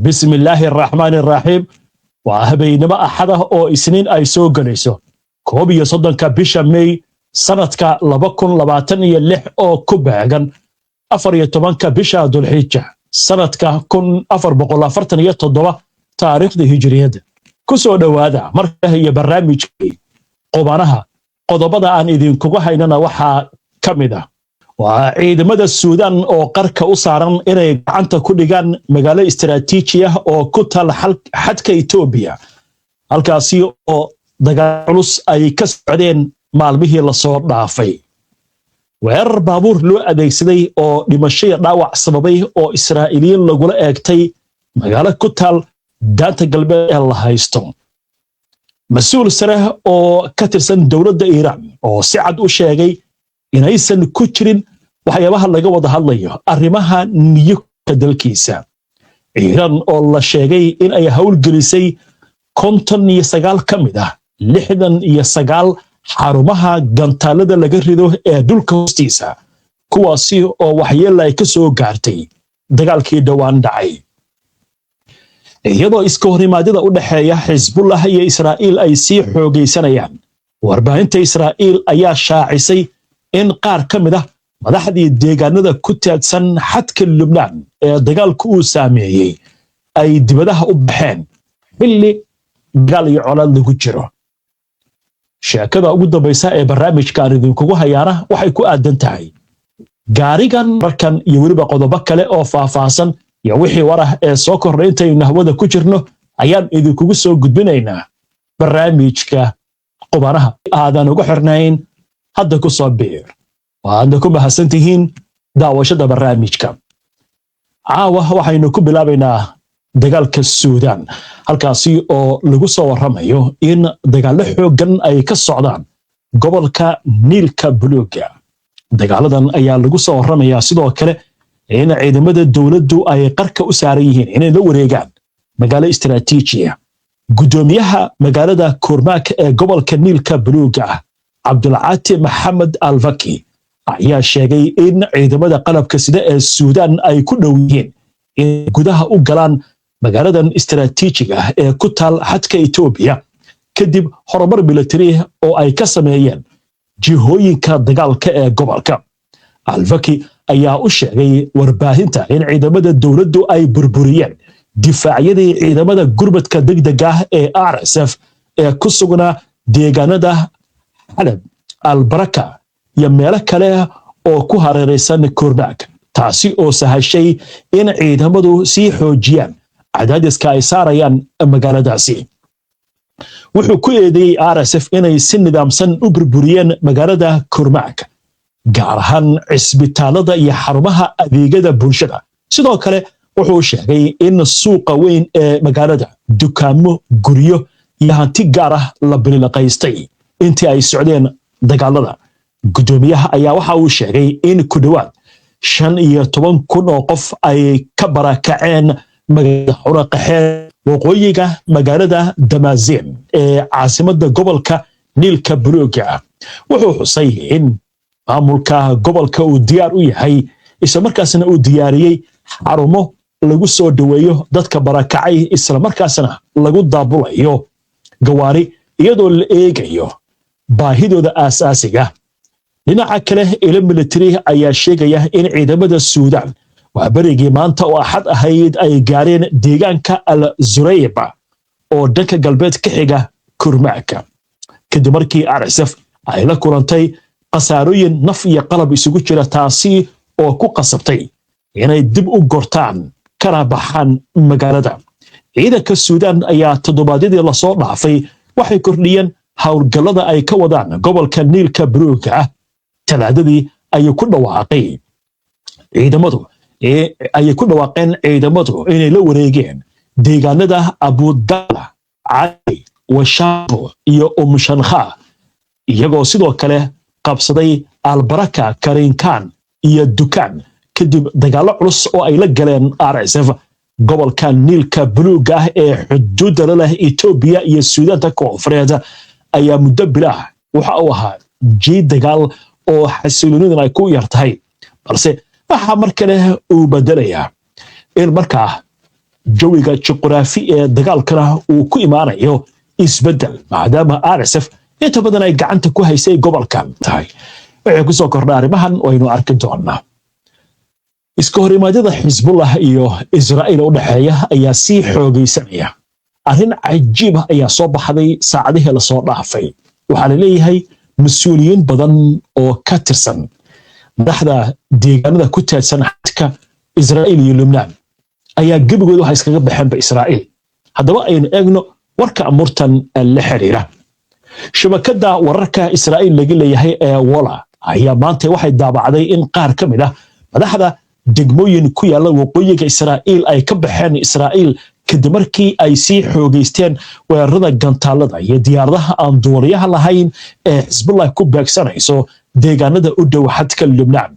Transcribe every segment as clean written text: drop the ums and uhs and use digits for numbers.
بسم الله الرحمن الرحيم وهبينما أحده أو إسنين أي سوغليسو كوبي صدن كبشا مي سنتك لبكن لباتن يلح أو كوباغن أفر يتوبان كبشا دو الحجة سنتك كن أفر بقولا فرتن يتضوى تاريخ دي هجرية كسو دوادا مركه هي برامج قبانها قضبضا عن إذن كوغوها إننا وحا كمدا وعيدمada السودان oo qarka u saaran inay gacanta ku dhigaan magaalo istiraatiiji ah oo ku taal xadka Itoobiya halkaasi oo dagaal culus ay ka socdeen maalmihii la soo dhaafay weerar baabuur loo adeegsaday oo dhimasho iyo dhaawac sababay oo Israa'iiliyiin lagula eegtay magaalo ku taal daanta galbeed ee la haysto mas'uul sare oo ka tirsan dawladda Iiraan oo si cad u sheegay inaysan ku jirin waxyaabaha laga wada hadlayo arrimaha niyadda dalkiisa Iiraan oo la sheegay in ay hawl gelisay 59 kamid ah 69 xarumaha gantaalada laga rido ee dhulka hoostiisa kuwaasi oo waxyeello ay ka soo gaartay dagaalkii dhawaan dhacay iyadoo iska horimaadida u dhaxeeya Xisbullah iyo Israa'iil ay sii xoogaysanayaan warbaahinta Israa'iil ayaa shaacisay in qaar ka mid ah madaxdii deegaanada ku taadsan xadka Lubnaan ee dagaalku uu saameeyay ay dibadaha u baxeen xilli dagaal iyo colaad lagu jiro sheekada ugu dambaysa ee barnaamijkan idinkugu hayaana waxay ku aadan tahay gaarigan markan iyo weliba qodobo kale oo faahfaahsan iyo wixii warah ee soo kordhay intaynu hawada ku jirno ayaan idinkugu soo gudbinaynaa barnaamijka qubanaha aadan ugu xirnayn hadda ku soo biir waadna ku mahadsantihiin daawashada barnaamijka caawa waxaynu ku bilaabaynaa dagaalka Suudaan halkaasi oo lagu soo waramayo in dagaalo xooggan ay ka socdaan gobolka Niilka Buluuga dagaaladan ayaa lagu soo waramayaa sidoo kale in ciidamada dawladdu ay qarka u saaran yihiin inay la wareegaan magaalo istiraatiiji ah gudoomiyaha magaalada Kurmaak ee gobolka Niilka Buluuga Abdulcaati Maxamed Alfaki ayaa sheegay in ciidamada qalabka sida ee Suudaan ay ku dhow yihiin in gudaha u galaan magaaladan istiraatiijiga ah ee ku taal xadka Itoobiya kadib horumar militari oo ay ka sameeyeen jihooyinka dagaalka ee gobolka Alfaki ayaa u sheegay warbaahinta in ciidamada dawladdu ay burburiyeen difaacyadii ciidamada gurmadka degdega ah ee RSF ee ku sugnaa deegaanada Halab Albaraka iyo meelo kale oo ku hareeraysan Kurmaak taasi oo sahashay in ciidamadu sii xoojiyaan cadaadiska ay saarayaan magaaladaasi wuxuu ku eedeeyay RSF inay si nidaamsan u burburiyeen magaalada Kurmaak gaar ahaan cisbitaalada iyo xarumaha adeegyada bulshada sidoo kale wuxuu sheegay in suuqa weyn ee magaalada dukaamo guryo iyo hanti gaar ah la bilaqaystay intii ay socdeen dagaalada gudoomiyaha ayaa waxa uu sheegay in ku dhawaad 15,000 oo qof ay ka barakaceen magaalada Xuraqaxee waqooyiga magaalada Damaaseen ee caasimadda gobolka Niilka Buluuga wuxuu xusay in maamulka gobolka uu diyaar u yahay isla markaasna uu diyaariyay xarumo lagu soo dhaweeyo dadka barakacay isla markaasna lagu daabulayo gawaari iyadoo la eegayo baahidooda aasaasiga dhinaca kale ilo military ayaa sheegaya in ciidamada Suudaan waa barigii maanta oo axad ahayd ay gaareen deegaanka Al-Zurayba oo dhanka galbeed ka xiga Kurmaak kadib markii RSF ay la kulantay qasaarooyin naf iyo qalab isugu jira taasi oo ku qasabtay inay dib u gortaan kana baxaan magaalada ciidanka Suudaan ayaa toddobaadyadii la soo dhaafay waxay kordhiyeen hawlgallada ay ka wadaan gobolka Niilka Buluuga talaadadii ayuu ku dhawaaqeen ciidamadu inay la wareegeen deegaanada Abudalla Cali Washaabo iyo Umshankha iyagoo sidoo kale qabsaday Albaraka Karinkan iyo Dukaan kadib dagaalo culus oo ay la galeen RSF gobolka Niilka Buluuga ee xuduudda la leh Itoobiya iyo Suudaanta Koonfureed ayaa muddo bilah waxa uu ahaa jiid dagaal oo xasiloonidan ay ku yartahay balse waxa mar kale uu bedelayaa in markaa jawiga juqraafi ee dagaalkana uu ku imaanayo isbeddel maadaama RSF inta badan ay gacanta ku haysay gobolkan tahay waxay ku soo kordha arrimahan waynu arki doonaa iska horimaadyada xisbullah iyo israa'iil u dhaxeeya ayaa sii xoogaysanaya arrin cajiib ah ayaa soo baxday saacadihii la soo dhaafay waxaa la leeyahay mas-uuliyiin badan oo ka tirsan madaxda deegaanada ku taadsan xadka israa'iil iyo lubnaan ayaa gebigood waxa iskaga baxeenba israa'iil haddaba aynu eegno warka amurtan la xiriira shabakada wararka israa'iil laga leeyahay ee Walla ayaa maanta waxay daabacday in qaar ka mid ah madaxda degmooyin ku yaala waqooyiga Israa'iil ay ka baxeen Israa'iil kadib markii ay sii xoogeysteen weerarada gantaalada iyo diyaaradaha aan duuliyaha lahayn ee Xisbullah ku beegsanayso deegaanada u dhow xadka Lubnaan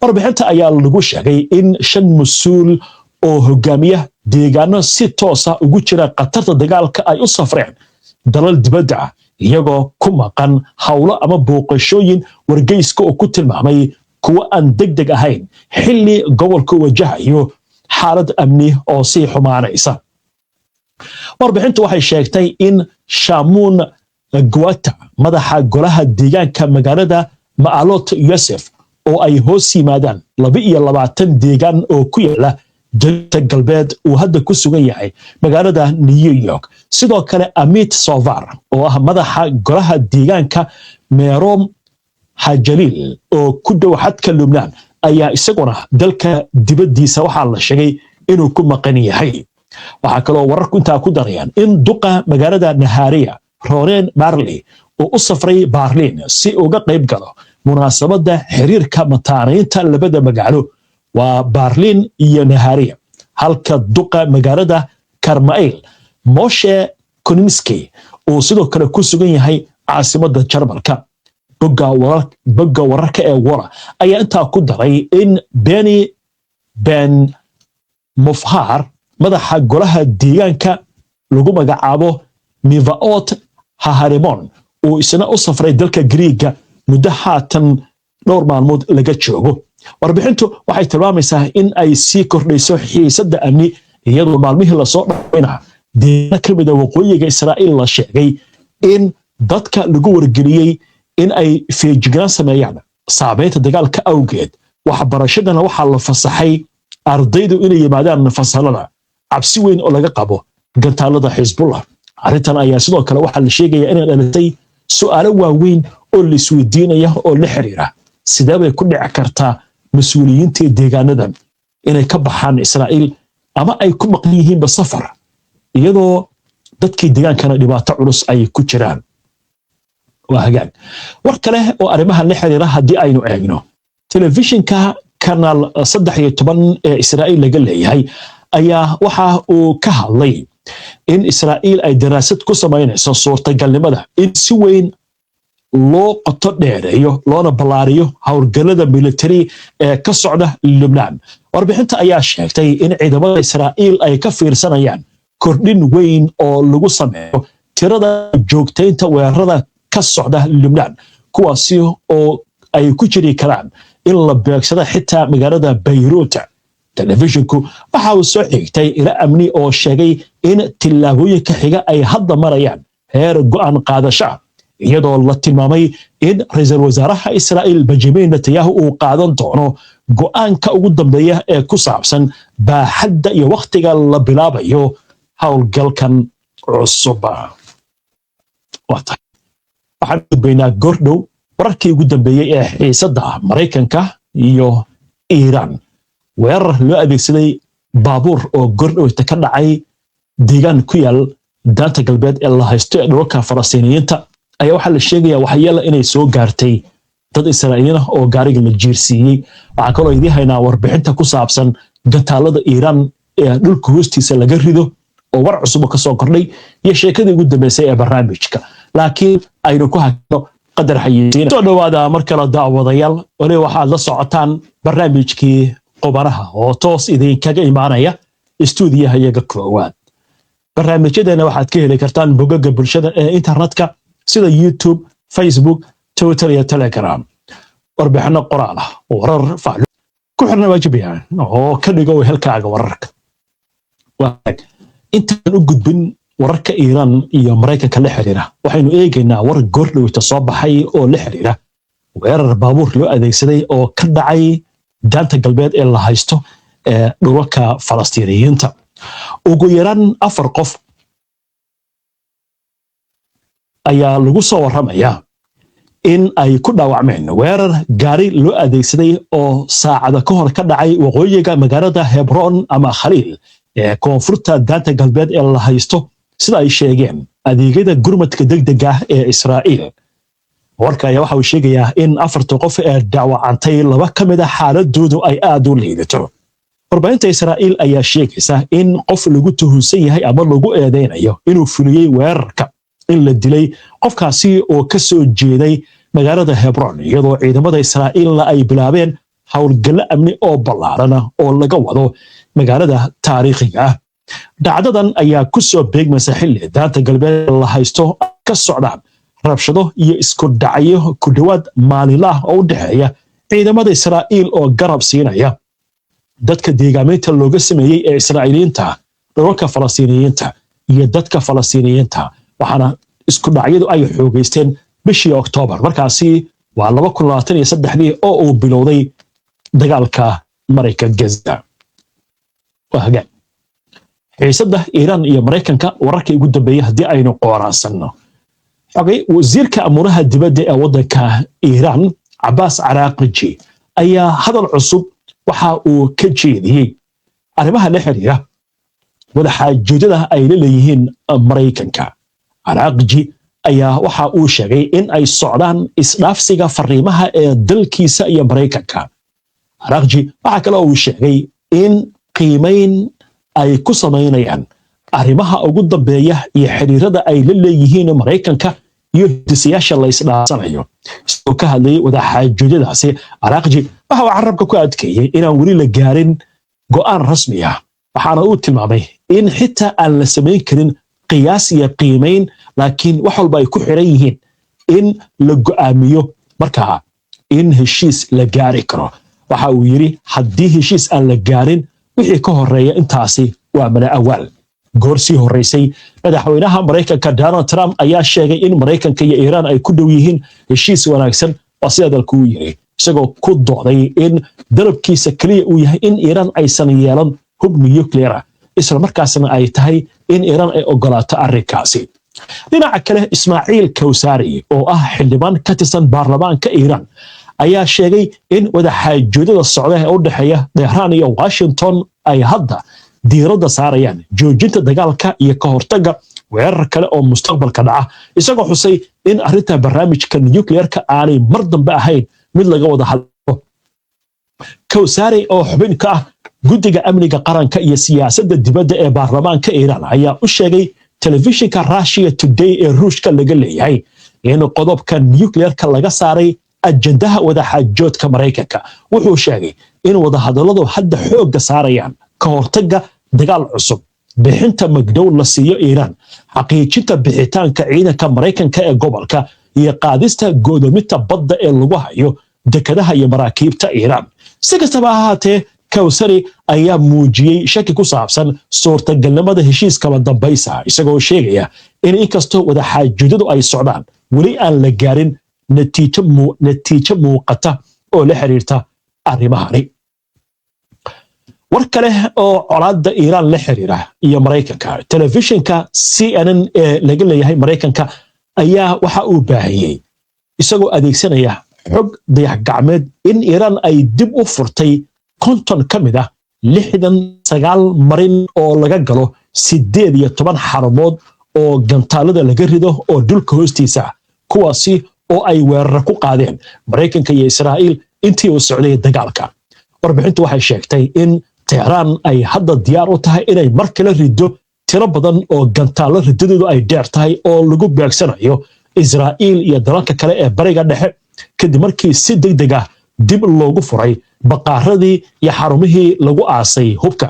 warbixinta ayaa lagu sheegay in 5 mas'uul oo hogaamiya deegaano si toos ah ugu jira qatarta dagaalka ay u safreen dalal dibadda ah iyagoo ku maqan hawlo ama booqashooyin wargeyska oo ku tilmaamay kuwa aan degdeg ahayn xilli gobolku wajahayo xaalad amni oo sii xumaanaysa warbixintu waxay sheegtay in Shamoun Gwata madaxa golaha deegaanka magaalada Ma'alot Yosef oo ay hoos yimaadaan 22 deegaan oo ku yaala dalka galbeed uu hadda ku sugan yahay magaalada New York sidoo kale Amit Sovar oo ah madaxa golaha deegaanka Merom Hajalil oo ku dhow xadka Lubnaan ayaa isaguna dalka dibadiisa waxaa la sheegay inuu ku maqan yahay waxa kale oo wararku intaa ku darayaan in duqa magaalada Nahariya Ronen Marley oo u safray Berlin si uga qayb galo munaasabada xiriirka mataaneynta labada magaalo waa Berlin iyo Nahariya halka duqa magaalada Karmail Moshe Koninski oo sidoo kale ku sugan yahay caasimadda Jarmalka bogga wararka ee Walla ayaa intaa ku daray in Benny Ben Mufhar madaxa golaha deegaanka lagu magacaabo Mivaot Haharimon oo isna u safray dalka Greega muddo haatan dhowr maalmood laga joogo warbixintu waxay tilmaamaysaa in ay sii kordhayso xiisadda amni iyadoo maalmihii la soo dhaafayna deegaano ka mid ah waqooyiga Israa'iil la sheegay in dadka lagu wargeliyey in ay feejignaan sameeyaan saameynta dagaalka awgeed waxbarashadana waxaa la fasaxay ardaydu inay yimaadaan fasalada cabsi weyn oo laga qabo gantaalada Xisbullah arrintan ayaa sidoo kale waxaa la sheegayaa inay dhalatay su'aalo waaweyn oo la isweydiinaya oo la xiriira sidee bay ku dhici kartaa mas'uuliyiinta deegaanadan inay ka baxaan Israa'iil ama ay ku maqan yihiinba safar iyadoo dadkii deegaankana dhibaato culus ay ku jiraan وهجان وركله وأرمها النحرة هدي أينو أجنو تلفزيون كانال صدح يتبن إسرائيل لقل هي أيا وحا وكهالي إن إسرائيل أي دراسة كسمين صورة قلمة إن سوين لو قطر ديريو لونا بلاريو هورجلدا ميليتري كسعودة لبنان وربحنت أيا شاكتي إن عندما إسرائيل أي كفير سنيان كردين وين أو لغو سميو ترى جوكتين تويردا كسعودة لبنان كواسي أو أي كجري كلام إلا بيكسدا حتى مجرد بيروت تلفزيونكو waxaa uu soo xigtay ila amni oo sheegay in tillaabooyinka xiga ay hadda marayaan heer go'aan qaadasho iyadoo la tilmaamay in ra'iisul wasaaraha Israa'iil Benjamin Netanyahu uu qaadan doono go'aanka ugu dambeeya ee ku saabsan baaxadda iyo waqtiga la bilaabayo hawlgalkan cusub waxaan gudbaynaa gordhow wararkii ugu dambeeyay ee xiisadda Mareykanka iyo Iiraan weerar loo adeegsaday baabuur oo gordhow ka dhacay deegaan ku yaal daanta galbeed ee la haysto ee dhulka Falastiiniyiinta ayaa waxaa la sheegayaa waxyeelo inay soo gaartay dad Israa'iiliin ah oo gaariga la jiirsiiyey waxaa kaloo idin haynaa warbixinta ku saabsan gataalada Iiraan ee dhulka hoostiisa laga rido oo war cusub ka soo kordhay iyo sheekadii ugu dambeysay ee barnaamijka laakiin aynu ku hakno qadar xayisiin soo dhawaada marka la daawadayaal wali waxaad la socotaan barnaamijkii qubanaha oo toos idinkaga imaanaya istuudiyaha iyaga koowaad barnaamijyadeena waxaad ka heli kartaan bogagga bulshada ee internetka sida YouTube, Facebook, Twitter iyo Telegram warbixino qoraal ah warar faacil ku xirna waajibiyaan oo ka dhigo halkaaga wararka intaan u gudbin wararka Iiraan iyo Mareykanka la xiriira waxaynu eegaynaa war goordhowta soo baxay oo la xiriira weerar baabuur loo adeegsaday oo ka dhacay daanta galbeed ee la haysto ee dhulalka Falastiiniyiinta ugu yaraan 4 qof ayaa lagu soo waramayaa in ay ku dhaawacmeen weerar gaari loo adeegsaday oo saacada ka hor ka dhacay waqooyiga magaalada Hebron ama Khaliil ee koonfurta daanta galbeed ee la haysto sida ay sheegeen adeegyada gurmadka degdega ah ee Israa'iil. warka ayaa waxa uu sheegayaa in 4 qof ee dhaawacantay 2 ka mid ah xaaladoodu ay aad u liidato. warbaahinta Israa'iil ayaa sheegaysa in qof lagu tuhunsan yahay ama lagu eedeynayo inuu fuliyay weerarka in la dilay qofkaasi oo ka soo jeeday magaalada Hebron iyadoo ciidamada Israa'iil ay bilaabeen howlgal amni oo ballaaran oo laga wado magaalada taariikhiga ah. dhacdadan ayaa ku soo beegmaysa xilli daanta galbeed la haysto ka socdaan rabshado iyo isku dhacyo ku dhawaad maalinlaha oo u dhaxeeya ciidamada Israa'iil oo garab siinaya dadka deegaamaynta looga sameeyay ee Israa'iiliyiinta dhulalka Falastiiniyiinta iyo dadka Falastiiniyiinta waxaana isku dhacyadu ay xoogeysteen bishii Oktoobar markaasi waa 2023 oo uu bilowday dagaalka Mareykanka Gaza. xiisada Iiraan iyo Mareykanka wararkii ugu dambeeyay hadii aynu qoraansanno xogay wasiirka amuraha dibadda ee wadanka Iiraan Abbas Araghchi ayaa hadal cusub waxa uu ka jeediyay arrimaha la xiriira wadaxaajoodada ay leeyihiin Mareykanka. Araghchi ayaa waxa uu sheegay in ay socdaan isdhaafsiga fariimaha ee dalkiisa iyo Mareykanka. Araghchi waxa kale oo uu sheegay in qiimeyn ay ku sameynayaan arrimaha ugu dambeeya iyo xiriirada ay la leeyihiin Mareykanka iyo hidisiyaasha la isdhaafsanayo. isagoo ka hadlayay wadaxaajoodadaasi Araghchi waxa uu carabka ku adkeeyay inaan weli la gaarin go'aan rasmi ah waxaana uu tilmaamay in xitaa aan la samayn karin qiyaas iyo qiimeyn laakiin wax walba ay ku xiran yihiin in la go'aamiyo markaa in heshiis la gaari karo. waxa uu yiri haddii heshiis aan la gaarin wixii ka horeeya intaasi waa mana awaal. goorsii horeysay madaxweynaha Mareykanka Donald Trump ayaa sheegay in Mareykanka iyo Iiraan ay ku dhow yihiin heshiis wanaagsan oo sida dalku u yiri isagoo ku dooday in dalabkiisa kaliya uu yahay in Iiraan aysan yeelan hub nuclear isla markaasna ay tahay in Iiraan ay ogolaato arrinkaasi. dhinaca kale Ismaaciil Kawsari oo ah xildhibaan ka tirsan baarlamaanka Iiraan ayaa sheegay in wadaxaajoodada socda ee u dhaxeeya Tehran iyo Washington ay hadda diiradda saarayaan joojinta dagaalka iyo ka hortagga weerar kale oo mustaqbalka dhaca isagoo xusay in arrinta barnaamijka nuclear-ka aanay mar dambe ahayn mid laga wada hadlo. Kawsari oo xubin ka ah guddiga amniga qaranka iyo siyaasadda dibadda ee baarlamaanka Iiraan ayaa u sheegay telefishinka Russia Today ee Ruushka laga leeyahay in qodobka nuclear-ka laga saaray ajandaha wadaxaajoodka Mareykanka. wuxuu sheegay in wadahadalladu hadda xoogga saarayaan ka hortagga dagaal cusub bixinta magdhow la siiyo Iiraan xaqiijinta bixitaanka ciidanka Mareykanka ee gobolka iyo qaadista go'doominta badda ee lagu hayo dekedaha iyo maraakiibta Iiraan. si kastaba ha ahaatee Kawsari ayaa muujiyay shaki ku saabsan suurtagalnimada heshiiska dambaysa isagoo sheegaya in inkastoo wadaxaajoodadu ay socdaan weli aan la gaarin natiijo muuqata oo la xiriirta arrimahani. war kale oo colaadda Iiraan la xiriira iyo Mareykanka telefishinka CNN ee laga leeyahay Mareykanka ayaa waxa uu baahiyay isagoo adeegsanaya xog dayax gacmeed in Iiraan ay dib u furtay 50 ka mid ah 69 marin oo laga galo 18 xarumood oo gantaalada laga rido oo dhulka hoostiisa kuwaasi oo ay weerar ku qaadeen Mareykanka iyo Israa'iil intii uu socday dagaalka. warbixintu waxay sheegtay in Tehran ay hadda diyaar u tahay inay mar kale rido tiro badan oo gantaalo ridadoodu ay dheer tahay oo lagu beegsanayo Israa'iil iyo dalalka kale ee bariga dhexe kadib markii si degdeg ah dib loogu furay baqaaradii iyo xarumihii lagu aasay hubka.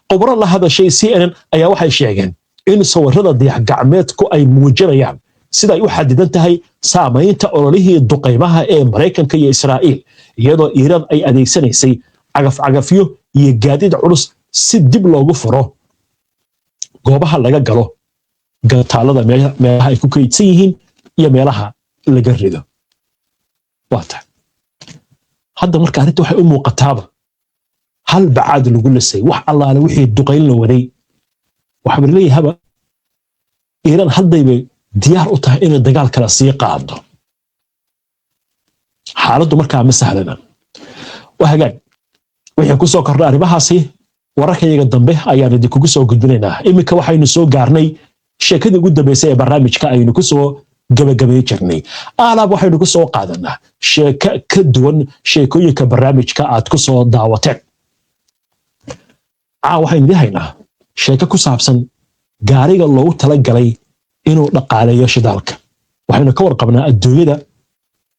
khubaro la hadashay CNN ayaa waxay sheegeen in sawirrada dayax gacmeedku ay muujinayaan sida ay u xadidan tahay saamaynta ololihii duqeymaha ee Mareykanka iyo Israa'iil iyadoo Iiraan ay adeegsanaysay cagaf-cagafyo iyo gaadiid culus si dib loogu furo goobaha laga galo gantaalada meelaha ay ku kaydsan yihiin iyo meelaha laga rido. waata hadda marka arrinta waxay u muuqataaba hal bacaad lagu lisay wax allaale wixii duqayn la waday. waxaa leeyahaba iiraan haddaybay diyaar u tahay inay dagaal kale sii qaado. xaaladdu markaa ma sahlana. waa hagaag wixii ku soo kordhay arrimahaasi wararkayaga dambe ayaan idinkugu soo gudbinaynaa. iminka waxaynu soo gaarnay sheekadii ugu dambeysay ee barnaamijka aynu ku soo gabagabay jirnay. alaab waxaynu ku soo qaadanaa sheeko ka duwan sheekooyinka barnaamijka aad ku soo daawateen. waxaynu idin haynaa sheeko ku saabsan gaariga loogu talagalay inuu dhaqaaleeyo shidaalka. waxaynu ka warqabnaa adduunyada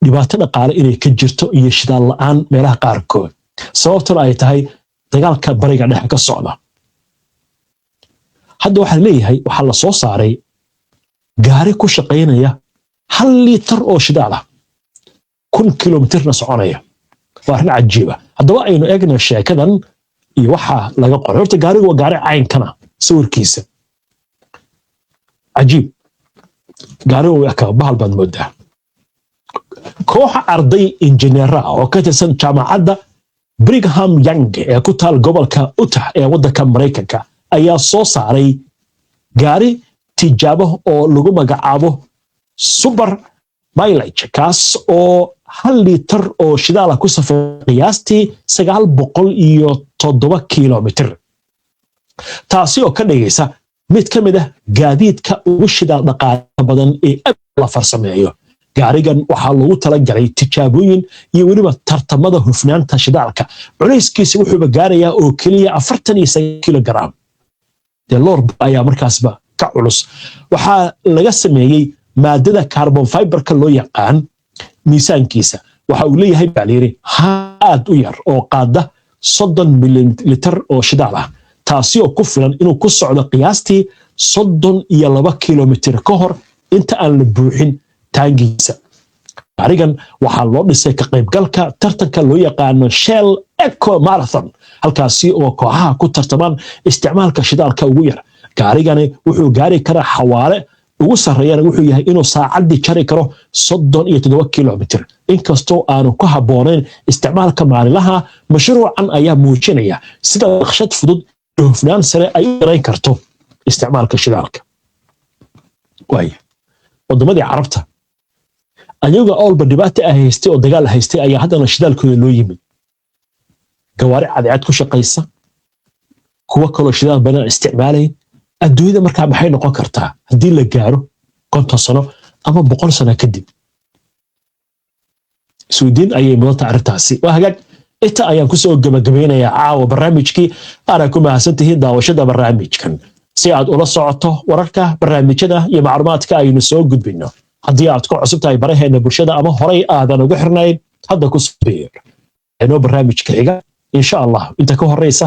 dhibaato dhaqaale inay ka jirto iyo shidaal la'aan meelaha qaarkood, sababtuna ay tahay dagaalka bariga dhexe ka socda. hadda waxaa leeyahay waxaa la soo saaray gaari ku shaqaynaya 1 liitar oo shidaal ah 1,000 kilomitirna soconaya. waa arrin cajiiba. haddaba aynu eegna sheekadan iyo waxaa laga qoray. horta gaarigu waa gaari caynkana sawirkiisa cajiib. gaarigu bahal baad moodaa. kooxa arday injineera oo ka tirsan jaamacadda Brigham Young ee ku taal gobolka Utah ee waddanka Mareykanka ayaa soo saaray gaari tijaabo oo lagu magacaabo Super Mileage, kaas oo 1 liitar oo shidaal ku safray qiyaastii 907 kilomitir. taasi oo ka dhigaysa mid ka mid ah gaadiidka ugu shidaal dhaqaale badan ee la farsameeyo. gaarigan waxaa loogu talagalay tijaabooyin iyo weliba tartamada hufnaanta shidaalka. culayskiisa wuxuuba gaarayaa oo keliya 49 kilogram. loor ayaa markaasba ka culus. waxaa laga sameeyey maadada carbon fiberka loo yaqaan. miisaankiisa waxa uu leeyahay baaliiri aad u yar oo qaada 30 mililitar oo shidaal ah, taasi oo ku filan inuu ku socdo qiyaastii 32 kilomitir ka hor inta aan la buuxin taangiisa. gaarigan waxaa loo dhisay ka qaybgalka tartanka loo yaqaano Shell Eco Marathon, halkaasi oo kooxaha ku tartamaan isticmaalka shidaalka ugu yar. gaarigani wuxuu gaari karaa xawaare ugu sarreeyana wuxuu yahay inuu saacadii jari karo 37 kilomitir. inkastoo aanu ku habboonayn isticmaalka maalinlaha, mashruucan ayaa muujinaya sida naqshad fudud iyo hufnaan sare ay u yarayn karto isticmaalka shidaalka. waddamadii carabta ayaga olba dhibaato ah haystay oo dagaal haystay ayaa haddana shidaalkooda loo yimid. gawaari cadceed ku shaqaysa, kuwa kaloo shidaal badan isticmaalayn. adduunyada markaa maxay noqon kartaa haddii la gaaro 50 sano ama 100 sano kadib? isweydiin ayay mudanta arrintaasi. waa hagaag inta ayaan kusoo gabagabeynayaa caawa barnaamijkii. aanaa ku mahadsantihiin daawashada barnaamijkan. si aad ula socoto wararka, barnaamijyada iyo macluumaadka aynu soo gudbino, haddii aad ku cusub tahay baraheena bulshada ama horay aadan ugu xirnayn, hadda ku soo biir inoo barnaamijka xiga insha Allah. inta ka horeysa